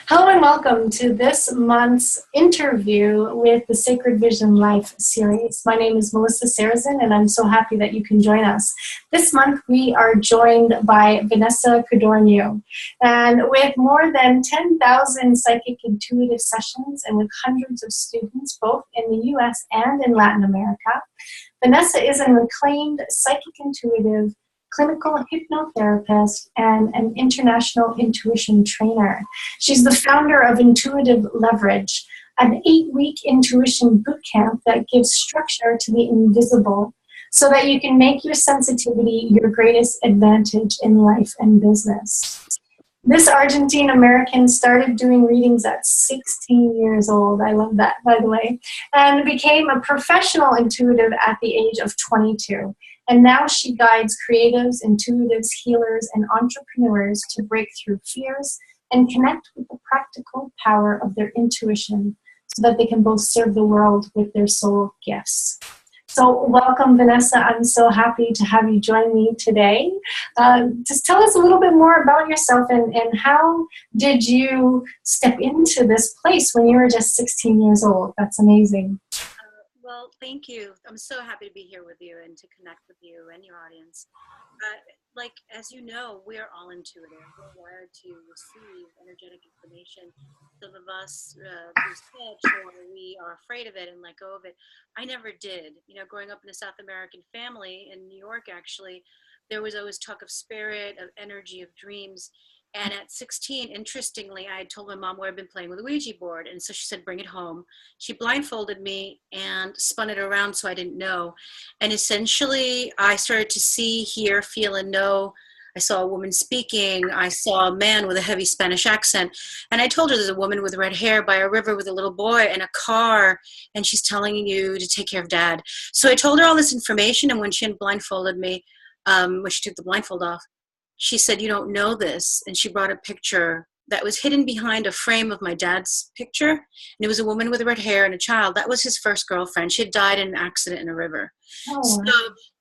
Hello and welcome to this month's interview with the Sacred Vision Life series. My name is Melissa Sarazin and I'm so happy that you can join us. This month we are joined by Vanessa Codorniu, and with more than 10,000 psychic intuitive sessions and with hundreds of students both in the US and in Latin America, Vanessa is an acclaimed psychic intuitive, clinical hypnotherapist, and an international intuition trainer. She's the founder of Intuitive Leverage, an 8-week intuition bootcamp that gives structure to the invisible so that you can make your sensitivity your greatest advantage in life and business. This Argentine-American started doing readings at 16 years old. I love that, by the way, and became a professional intuitive at the age of 22. And now she guides creatives, intuitives, healers, and entrepreneurs to break through fears and connect with the practical power of their intuition so that they can both serve the world with their soul gifts. So welcome, Vanessa. I'm so happy to have you join me today. Just tell us a little bit more about yourself and how did you step into this place when you were just 16 years old? That's amazing. Well, thank you. I'm so happy to be here with you and to connect with you and your audience. As you know, we're all intuitive. We're wired to receive energetic information. Some of us lose touch or we are afraid of it and let go of it. I never did. You know, growing up in a South American family in New York, actually, there was always talk of spirit, of energy, of dreams. And at 16, interestingly, I had told my mom where I'd been playing with a Ouija board. And so she said, bring it home. She blindfolded me and spun it around so I didn't know. And essentially, I started to see, hear, feel, and know. I saw a woman speaking. I saw a man with a heavy Spanish accent. And I told her there's a woman with red hair by a river with a little boy and a car. And she's telling you to take care of Dad. So I told her all this information. And when she had blindfolded me, when she took the blindfold off, she said, you don't know this. And she brought a picture that was hidden behind a frame of my dad's picture. And it was a woman with red hair and a child. That was his first girlfriend. She had died in an accident in a river. Oh. So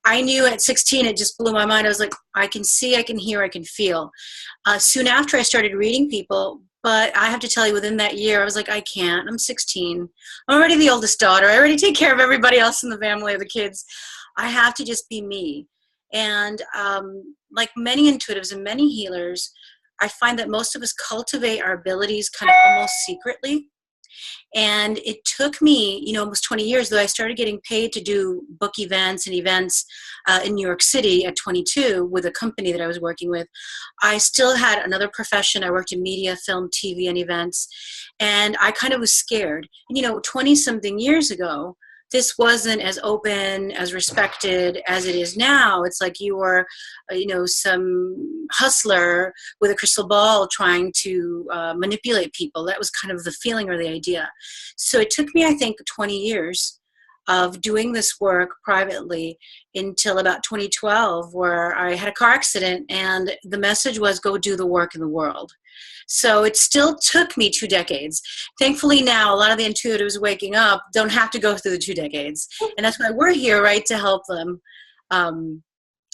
I knew at 16, it just blew my mind. I was like, I can see, I can hear, I can feel. Soon after I started reading people, but I have to tell you, within that year, I was like, I can't. I'm 16. I'm already the oldest daughter. I already take care of everybody else in the family, the kids. I have to just be me. And like many intuitives and many healers, I find that most of us cultivate our abilities kind of almost secretly. And it took me, almost 20 years, though I started getting paid to do book events and events in New York City at 22 with a company that I was working with. I still had another profession. I worked in media, film, TV, and events. And I kind of was scared. And, 20-something years ago, this wasn't as open, as respected as it is now. It's like you were, some hustler with a crystal ball trying to manipulate people. That was kind of the feeling or the idea. So it took me, I think, 20 years of doing this work privately until about 2012, where I had a car accident and the message was, go do the work in the world. So it still took me 2 decades. Thankfully now, a lot of the intuitives waking up don't have to go through the 2 decades. And that's why we're here, right, to help them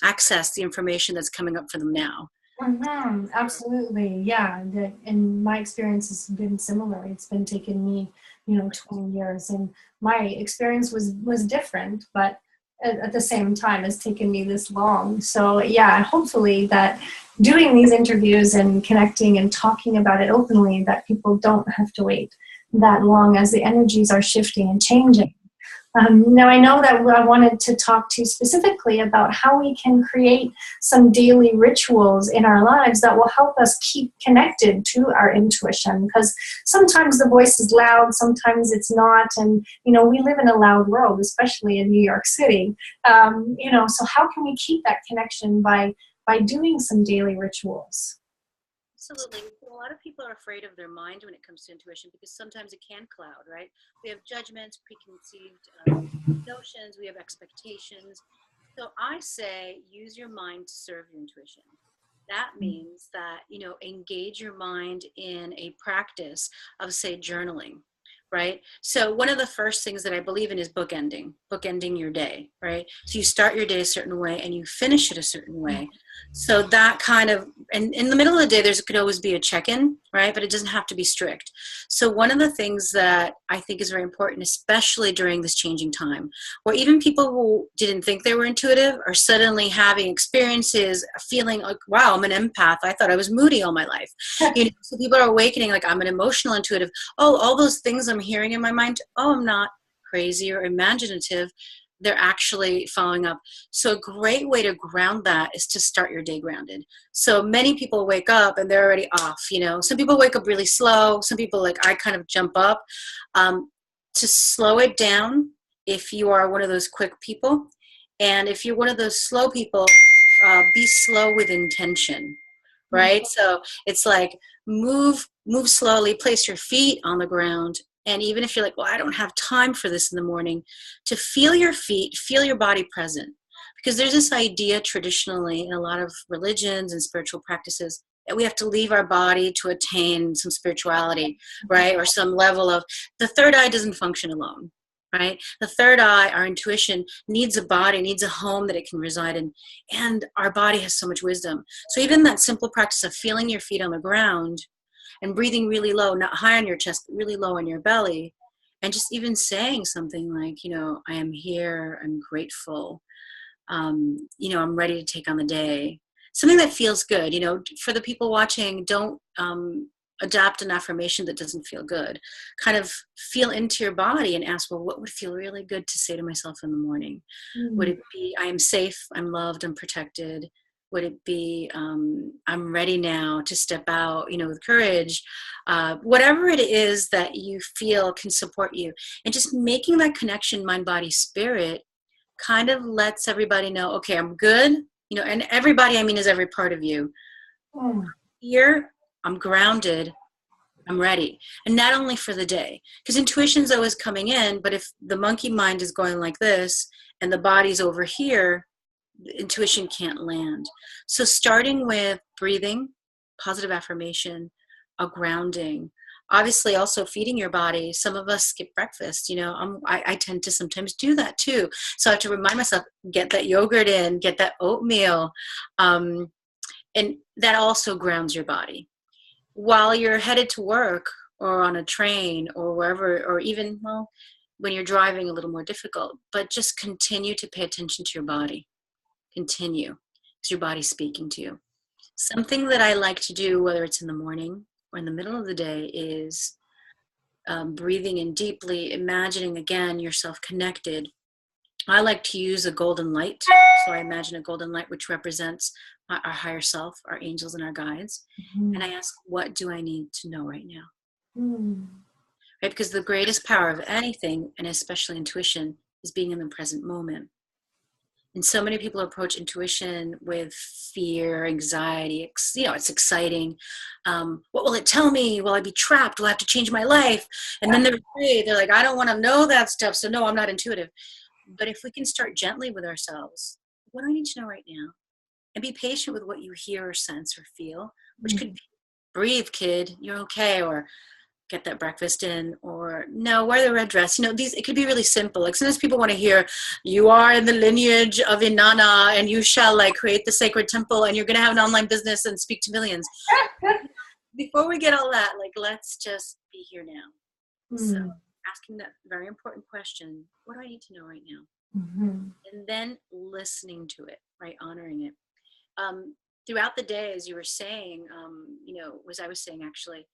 access the information that's coming up for them now. Mm-hmm. Absolutely, yeah. And my experience has been similar. It's been taking me, 20 years. And my experience was different, but at the same time, it's taken me this long. So yeah, hopefully that doing these interviews and connecting and talking about it openly, that people don't have to wait that long as the energies are shifting and changing. Now, I know that I wanted to talk to you specifically about how we can create some daily rituals in our lives that will help us keep connected to our intuition, because sometimes the voice is loud, sometimes it's not, and, we live in a loud world, especially in New York City. So how can we keep that connection by doing some daily rituals? Absolutely. A lot of people are afraid of their mind when it comes to intuition because sometimes it can cloud, right? We have judgments, preconceived notions, we have expectations. So I say use your mind to serve your intuition. That means that, engage your mind in a practice of, say, journaling, right? So one of the first things that I believe in is bookending your day, right? So you start your day a certain way and you finish it a certain way. So that kind of, and in the middle of the day, could always be a check-in. right? But it doesn't have to be strict. So one of the things that I think is very important, especially during this changing time, where even people who didn't think they were intuitive are suddenly having experiences, feeling like, wow, I'm an empath. I thought I was moody all my life. So people are awakening, like, I'm an emotional intuitive. Oh, all those things I'm hearing in my mind, oh, I'm not crazy or imaginative. They're actually following up. So a great way to ground that is to start your day grounded. So many people wake up and they're already off. Some people wake up really slow. Some people, like I, kind of jump up. To slow it down, if you are one of those quick people, and if you're one of those slow people, be slow with intention, right? So it's like move slowly, place your feet on the ground. And even if you're like, well, I don't have time for this in the morning, to feel your feet, feel your body present. Because there's this idea traditionally in a lot of religions and spiritual practices that we have to leave our body to attain some spirituality, right? Or some level of, the third eye doesn't function alone, right? The third eye, our intuition, needs a body, needs a home that it can reside in. And our body has so much wisdom. So even that simple practice of feeling your feet on the ground and breathing really low, not high on your chest, but really low on your belly, and just even saying something like, I am here, I'm grateful, I'm ready to take on the day. Something that feels good. For the people watching, don't adapt an affirmation that doesn't feel good. Kind of feel into your body and ask, well, what would feel really good to say to myself in the morning? Would it be, I am safe, I'm loved, I'm protected? Would it be, I'm ready now to step out, with courage? Whatever it is that you feel can support you. And just making that connection, mind, body, spirit, kind of lets everybody know, okay, I'm good. And everybody, I mean, is every part of you. Here, I'm grounded, I'm ready. And not only for the day, because intuition's always coming in, but if the monkey mind is going like this and the body's over here, intuition can't land. So starting with breathing, positive affirmation, a grounding, obviously also feeding your body. Some of us skip breakfast. I tend to sometimes do that too. So I have to remind myself, get that yogurt in, get that oatmeal. And that also grounds your body. While you're headed to work or on a train or wherever, or even, when you're driving, a little more difficult, but just continue to pay attention to your body. Continue, because your body's speaking to you. Something that I like to do, whether it's in the morning or in the middle of the day, is breathing in deeply, imagining again yourself connected. I like to use a golden light. So I imagine a golden light which represents our higher self, our angels and our guides. And I ask, what do I need to know right now? Right? Because the greatest power of anything, and especially intuition, is being in the present moment. And so many people approach intuition with fear, anxiety. It's exciting. What will it tell me? Will I be trapped? Will I have to change my life? And then they're afraid. They're like, I don't want to know that stuff. So no, I'm not intuitive. But if we can start gently with ourselves, what do I need to know right now? And be patient with what you hear or sense or feel, which could be, breathe, kid, you're okay, or get that breakfast in, or no, wear the red dress. It could be really simple. Like sometimes people want to hear, you are in the lineage of Inanna and you shall create the sacred temple and you're going to have an online business and speak to millions. Before we get all that, let's just be here now. So asking that very important question, what do I need to know right now? And then listening to it, right? Honoring it. Throughout the day, as you were saying, as I was saying, actually,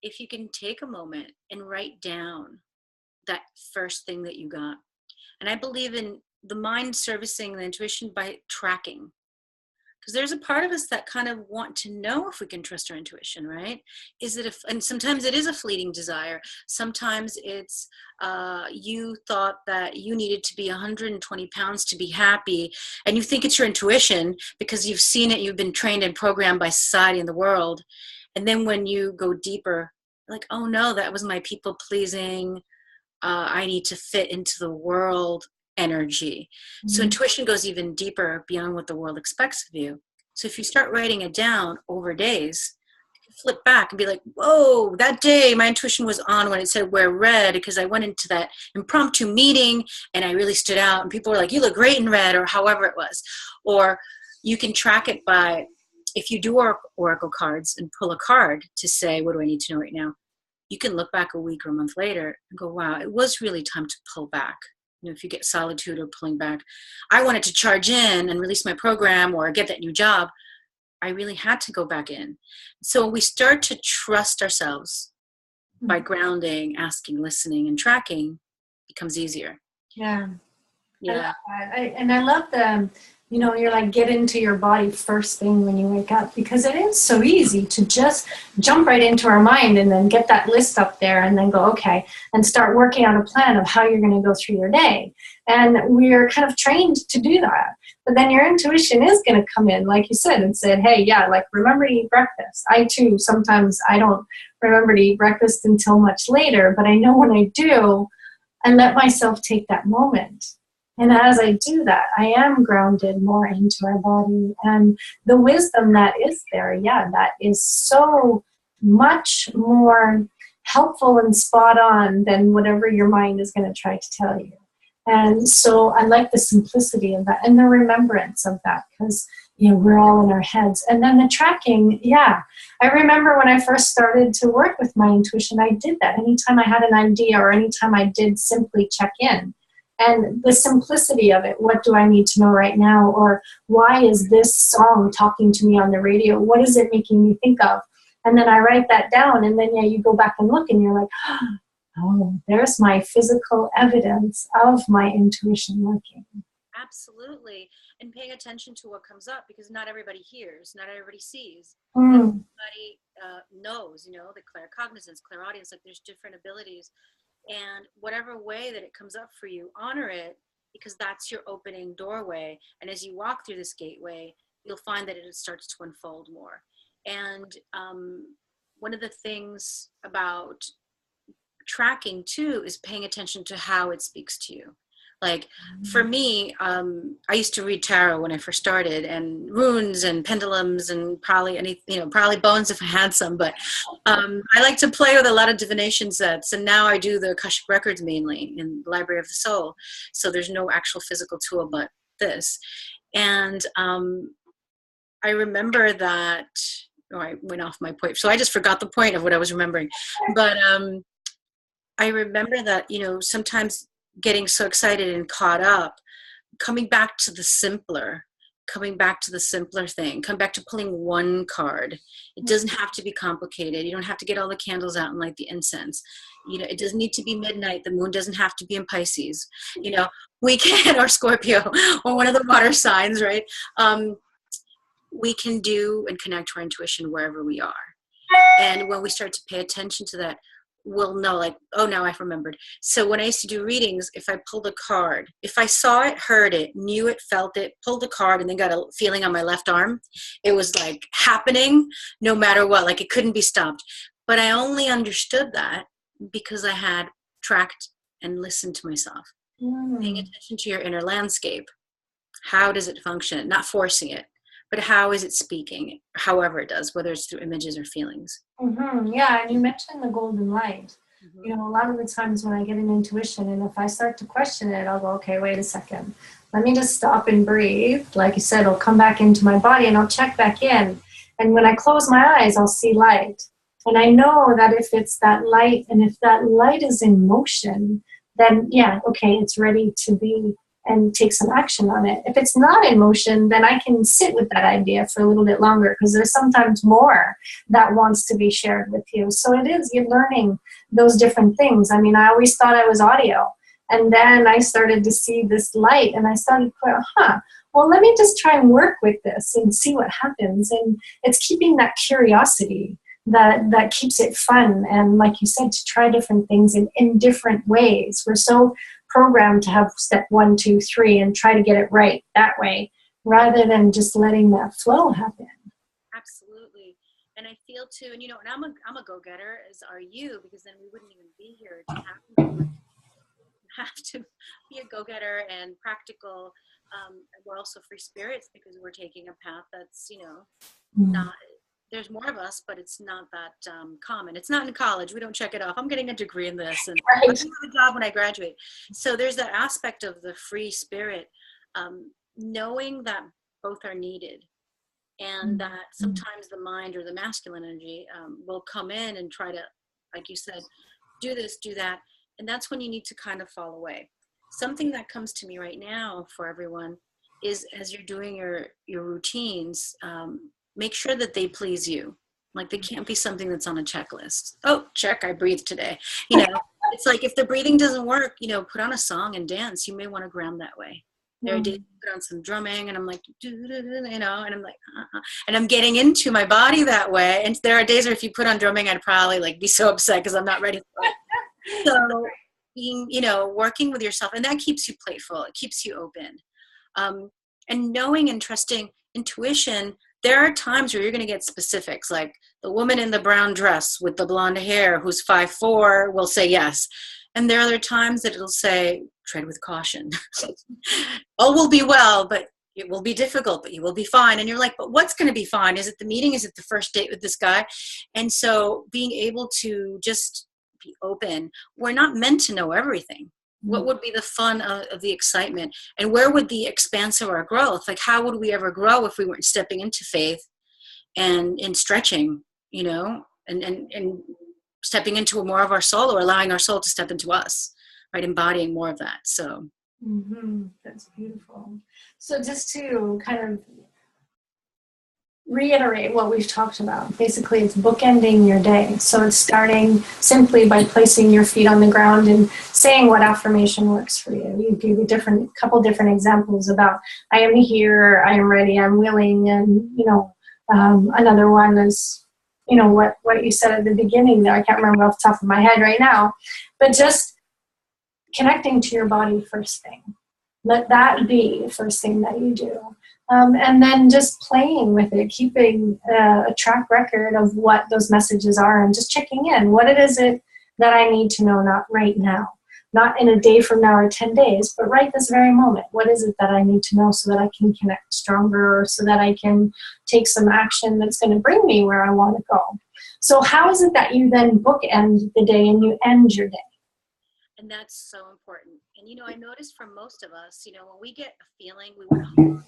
if you can take a moment and write down that first thing that you got. And I believe in the mind servicing the intuition by tracking. Because there's a part of us that kind of want to know if we can trust our intuition, right? And sometimes it is a fleeting desire. Sometimes it's you thought that you needed to be 120 pounds to be happy, and you think it's your intuition because you've seen it, you've been trained and programmed by society and the world. And then when you go deeper, like, oh no, that was my people pleasing. I need to fit into the world energy. So intuition goes even deeper beyond what the world expects of you. So if you start writing it down over days, you can flip back and be like, whoa, that day my intuition was on when it said wear red, because I went into that impromptu meeting and I really stood out and people were like, you look great in red, or however it was. Or you can track it by if you do oracle cards and pull a card to say, what do I need to know right now? You can look back a week or a month later and go, wow, it was really time to pull back. You know, if you get solitude or pulling back, I wanted to charge in and release my program or get that new job. I really had to go back in. So we start to trust ourselves by grounding, asking, listening, and tracking, becomes easier. Yeah. Yeah. I love that. I love the, you know, you're like, get into your body first thing when you wake up, because it is so easy to just jump right into our mind and then get that list up there and then go, okay, and start working on a plan of how you're going to go through your day. And we're kind of trained to do that. But then your intuition is going to come in, like you said, and said, hey, yeah, like, remember to eat breakfast. I too, sometimes I don't remember to eat breakfast until much later, but I know when I do, I let myself take that moment. And as I do that, I am grounded more into our body. And the wisdom that is there, yeah, that is so much more helpful and spot on than whatever your mind is going to try to tell you. And so I like the simplicity of that and the remembrance of that, because, you know, we're all in our heads. And then the tracking, yeah. I remember when I first started to work with my intuition, I did that. Anytime I had an idea or anytime I did simply check in. And the simplicity of it, what do I need to know right now? Or why is this song talking to me on the radio? What is it making me think of? And then I write that down, and then, yeah, you go back and look and you're like, oh, there's my physical evidence of my intuition working. Absolutely. And paying attention to what comes up, because not everybody hears, not everybody sees. Mm. Not everybody knows, you know, the claircognizance, clairaudience, like there's different abilities. And whatever way that it comes up for you, honor it, because that's your opening doorway. And as you walk through this gateway, you'll find that it starts to unfold more. And one of the things about tracking too is paying attention to how it speaks to you. Like for me, I used to read tarot when I first started, and runes and pendulums and probably bones if I had some. But I like to play with a lot of divination sets, and now I do the Akashic records mainly in the Library of the Soul. So there's no actual physical tool but this. And I remember that. Oh, I went off my point, so I just forgot the point of what I was remembering. But I remember that, you know, sometimes getting so excited and caught up, coming back to the simpler thing, come back to pulling one card. It doesn't have to be complicated. You don't have to get all the candles out and light the incense. You know, it doesn't need to be midnight. The moon doesn't have to be in Pisces, you know, we can, or Scorpio, or one of the water signs, right? We can do and connect to our intuition wherever we are. And when we start to pay attention to that, we'll know, like, oh, now I've remembered. So when I used to do readings, if I pulled a card, if I saw it, heard it, knew it, felt it, pulled a card, and then got a feeling on my left arm, it was like happening no matter what, like it couldn't be stopped. But I only understood that because I had tracked and listened to myself. Paying attention to your inner landscape. How does it function? Not forcing it, but how is it speaking, however it does, whether it's through images or feelings. Mm-hmm. Yeah, and you mentioned the golden light. Mm-hmm. You know, a lot of the times when I get an intuition, and if I start to question it, I'll go, okay, wait a second. Let me just stop and breathe. Like you said, I'll come back into my body and I'll check back in. And when I close my eyes, I'll see light. And I know that if it's that light, and if that light is in motion, then yeah, okay, it's ready to be and take some action on it. If it's not in motion, then I can sit with that idea for a little bit longer, because there's sometimes more that wants to be shared with you. So it is, you're learning those different things. I mean, I always thought I was audio. And then I started to see this light, and I started going, well, let me just try and work with this and see what happens. And it's keeping that curiosity that keeps it fun. And like you said, to try different things in different ways. We're so programmed to have step 1, 2, 3 and try to get it right that way, rather than just letting that flow happen. Absolutely. And I feel too, and you know, and I'm a go-getter, as are you, because then we wouldn't even be here to have to be a go-getter and practical. We're also free spirits because we're taking a path that's, you know, not, there's more of us, but it's not that common. It's not in college. We don't check it off. I'm getting a degree in this, and I'm going to have a job when I graduate. So there's that aspect of the free spirit, knowing that both are needed. and that sometimes the mind or the masculine energy will come in and try to, like you said, do this, do that. And that's when you need to kind of fall away. Something that comes to me right now for everyone is, as you're doing your routines, make sure that they please you. Like, they can't be something that's on a checklist. Oh, check, I breathed today. You know, it's like, if the breathing doesn't work, you know, put on a song and dance. You may want to ground that way. There are days I put on some drumming and I'm like, you know, and I'm like, and I'm getting into my body that way. And there are days where if you put on drumming, I'd probably like be so upset because I'm not ready for it. So being, you know, working with yourself, and that keeps you playful. It keeps you open. And knowing and trusting intuition. There are times where you're going to get specifics, like the woman in the brown dress with the blonde hair who's 5'4" will say yes. And there are other times that it'll say, tread with caution. All will be well, but it will be difficult, but you will be fine. And you're like, but what's going to be fine? Is it the meeting? Is it the first date with this guy? And so being able to just be open. We're not meant to know everything. What would be the fun of the excitement? And where would the expanse of our growth? Like, how would we ever grow if we weren't stepping into faith and stretching, you know, and stepping into more of our soul, or allowing our soul to step into us, right? Embodying more of that. So. That's beautiful. So just to kind of reiterate what we've talked about, basically it's bookending your day. So it's starting simply by placing your feet on the ground and saying what affirmation works for you. You give a couple different examples about, I am here, I am ready, I'm willing, and, you know, another one is, you know, what you said at the beginning there. I can't remember off the top of my head right now, but just connecting to your body first thing. Let that be the first thing that you do. And then just playing with it, keeping a track record of what those messages are, and just checking in. What is it that I need to know, not right now, not in a day from now or 10 days, but right this very moment. What is it that I need to know so that I can connect stronger, or so that I can take some action that's going to bring me where I want to go? So how is it that you then bookend the day and you end your day? And that's so important. And, you know, I noticed for most of us, you know, when we get a feeling, we want to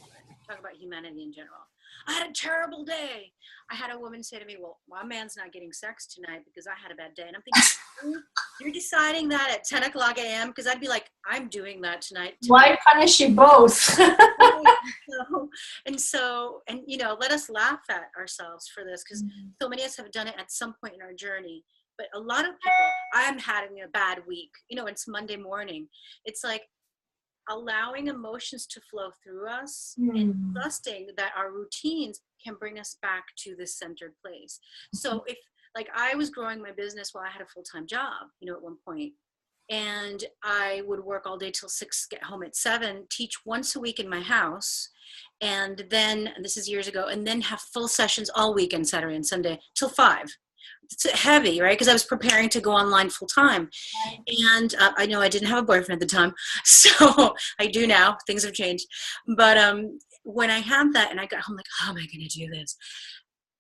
talk about humanity in general. I had a terrible day. I had a woman say to me, well, my man's not getting sex tonight because I had a bad day. And I'm thinking, you're deciding that at 10 o'clock a.m.? Because I'd be like, I'm doing that tonight. Why punish you both? and you know, let us laugh at ourselves for this, because so many of us have done it at some point in our journey. But a lot of people, I'm having a bad week. You know, it's Monday morning. It's like allowing emotions to flow through us and trusting that our routines can bring us back to this centered place. So if, like, I was growing my business while I had a full-time job, you know, at one point, and I would work all day till 6, get home at 7, teach once a week in my house. And then, and this is years ago, and then have full sessions all weekend, Saturday and Sunday, till 5. It's heavy, right? Because I was preparing to go online full time. And I know I didn't have a boyfriend at the time, so I do now. Things have changed. But when I had that and I got home, like, how am I going to do this?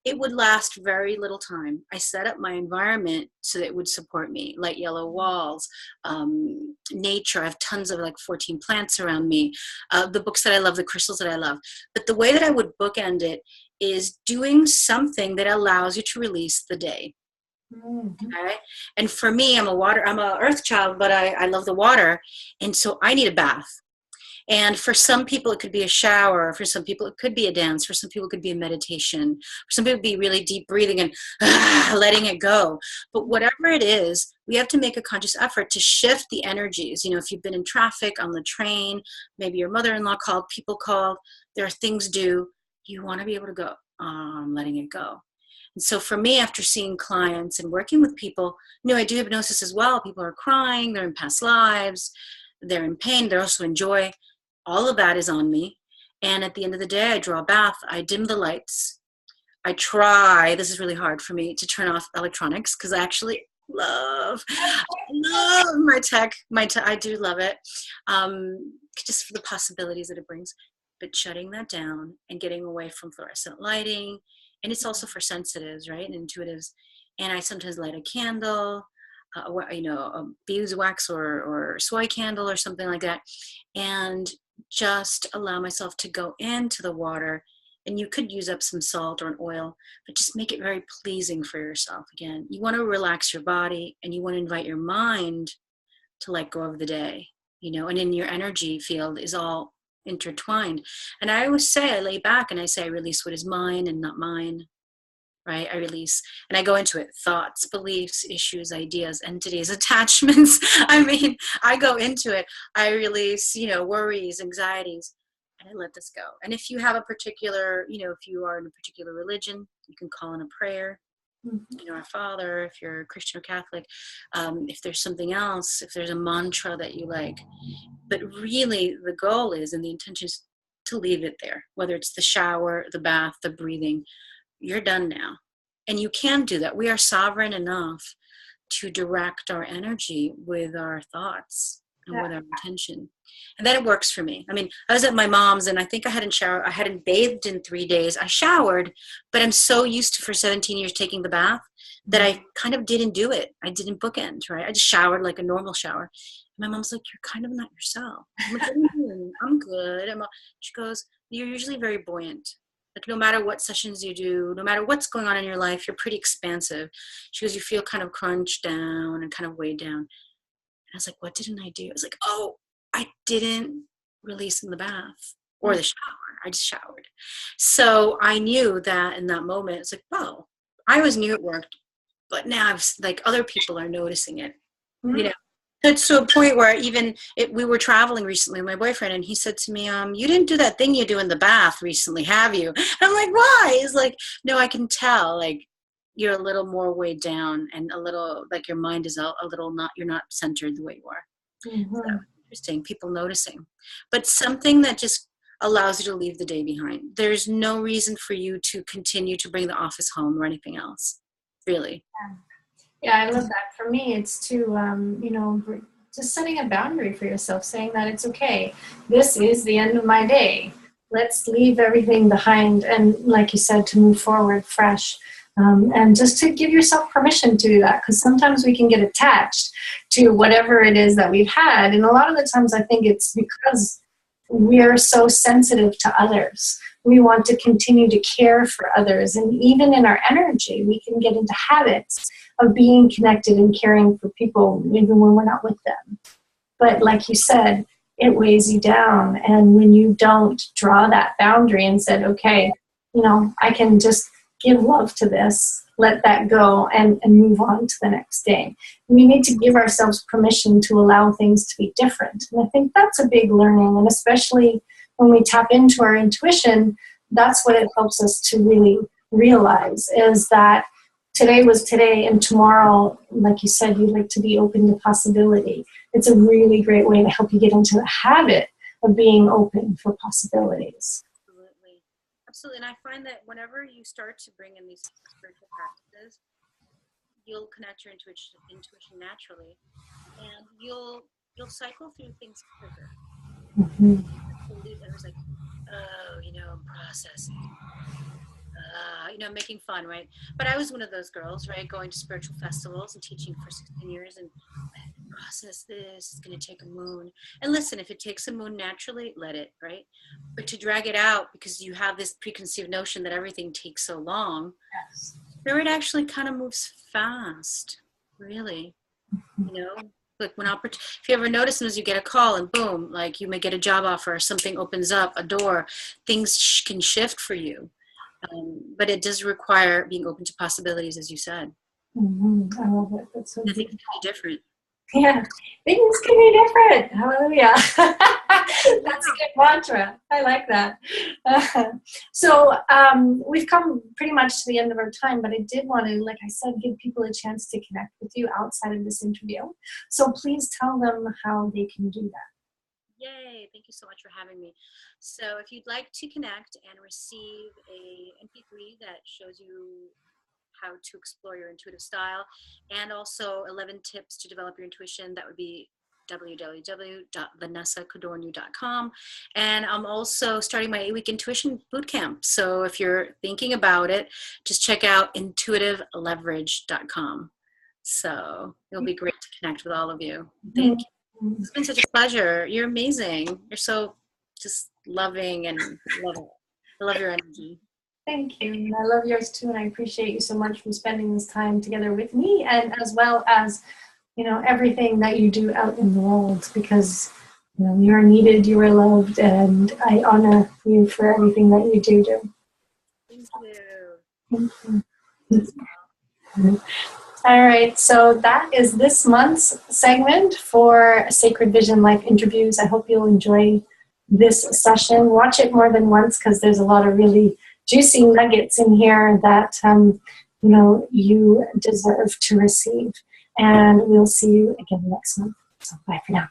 It would last very little time. I set up my environment so that it would support me, light yellow walls, nature. I have tons of like 14 plants around me, the books that I love, the crystals that I love. But the way that I would bookend it is doing something that allows you to release the day. Okay? And for me, I'm a earth child, but I love the water. And so I need a bath. And for some people, it could be a shower. For some people, it could be a dance. For some people, it could be a meditation. For some people, it could be really deep breathing and letting it go. But whatever it is, we have to make a conscious effort to shift the energies. You know, if you've been in traffic, on the train, maybe your mother-in-law called, people called, there are things due. You want to be able to go, I'm letting it go. And so for me, after seeing clients and working with people, you know, I do hypnosis as well. People are crying, they're in past lives, they're in pain, they're also in joy. All of that is on me. And at the end of the day, I draw a bath, I dim the lights. I try, this is really hard for me, to turn off electronics, because I actually love my tech. I do love it. Just for the possibilities that it brings. But shutting that down and getting away from fluorescent lighting. And it's also for sensitives, right? And intuitives. And I sometimes light a candle, you know, a beeswax or soy candle or something like that. And just allow myself to go into the water And you could use up some salt or an oil, but just make it very pleasing for yourself. Again, you want to relax your body and you want to invite your mind to let go of the day, and in your energy field is all intertwined. And I always say, I lay back and I say, I release what is mine and not mine, right? I release, and I go into it, thoughts, beliefs, issues, ideas, entities, attachments. I mean, I go into it. I release, worries, anxieties, and I let this go. And if you have a particular, if you are in a particular religion, you can call in a prayer, our Father, if you're Christian or Catholic, if there's something else, if there's a mantra that you like. But really the goal is, and the intention is to leave it there, whether it's the shower, the bath, the breathing. You're done now. And you can do that. We are sovereign enough to direct our energy with our thoughts and with our intention. And then it works for me. I mean, I was at my mom's and I think I hadn't bathed in 3 days. I showered, but I'm so used to, for 17 years, taking the bath that I kind of didn't do it. I didn't bookend, right? I just showered like a normal shower. My mom's like, you're kind of not yourself. I'm like, what are you doing? I'm good. She goes, you're usually very buoyant. Like no matter what sessions you do, no matter what's going on in your life, you're pretty expansive. She goes, you feel kind of crunched down and kind of weighed down. And I was like, what didn't I do? I was like, oh, I didn't release in the bath or the shower. I just showered. So I knew that in that moment, it's like, well, I always knew it worked, but now other people are noticing it, It's to a point where we were traveling recently with my boyfriend and he said to me, you didn't do that thing you do in the bath recently, have you? And I'm like, why? He's like, no, I can tell, you're a little more weighed down and a little, your mind is a little you're not centered the way you are. Mm-hmm. So interesting, people noticing. But something that just allows you to leave the day behind. There's no reason for you to continue to bring the office home or anything else, really. Yeah, I love that. For me, it's to, just setting a boundary for yourself, saying that it's okay. This is the end of my day. Let's leave everything behind. And like you said, to move forward fresh. And just to give yourself permission to do that, because sometimes we can get attached to whatever it is that we've had. And a lot of the times I think it's because we're so sensitive to others. We want to continue to care for others. And even in our energy, we can get into habits of being connected and caring for people even when we're not with them. But like you said, it weighs you down. And when you don't draw that boundary and said, okay, I can just give love to this, let that go, and move on to the next day. We need to give ourselves permission to allow things to be different. And I think that's a big learning, and especially when we tap into our intuition, that's what it helps us to really realize, is that today was today, and tomorrow, like you said, you'd like to be open to possibility. It's a really great way to help you get into the habit of being open for possibilities. Absolutely. And I find that whenever you start to bring in these spiritual practices, you'll connect your intuition naturally, and you'll cycle through things quicker. Mm-hmm. It was like, I'm processing. Making fun, right? But I was one of those girls, right, going to spiritual festivals and teaching for 16 years and process this. It's going to take a moon. And listen, if it takes a moon naturally, let it, right? But to drag it out because you have this preconceived notion that everything takes so long, Yes. Spirit actually kind of moves fast, really. Like if you ever notice, as you get a call and boom, like you may get a job offer or something opens up, a door, things can shift for you. But it does require being open to possibilities, as you said. Mm-hmm. I love it. That's so Things can be different. Yeah, things can be different. Hallelujah. That's a good mantra. I like that. So we've come pretty much to the end of our time, but I did want to, like I said, give people a chance to connect with you outside of this interview. So please tell them how they can do that. Yay, thank you so much for having me. So if you'd like to connect and receive a MP3 that shows you how to explore your intuitive style and also 11 tips to develop your intuition, that would be www.vanessacodorniu.com. And I'm also starting my 8-week intuition bootcamp. So if you're thinking about it, just check out intuitiveleverage.com. So it'll be great to connect with all of you. Thank you. It's been such a pleasure. You're amazing. You're so just loving and lovable. I love your energy. Thank you. And I love yours too. And I appreciate you so much for spending this time together with me, and as well as, you know, everything that you do out in the world, because, you know, you're needed, you are loved, and I honor you for everything that you do. Thank you. Thank you. All right, so that is this month's segment for Sacred Vision Life interviews. I hope you'll enjoy this session. Watch it more than once, because there's a lot of really juicy nuggets in here that you know, you deserve to receive. And we'll see you again next month. So bye for now.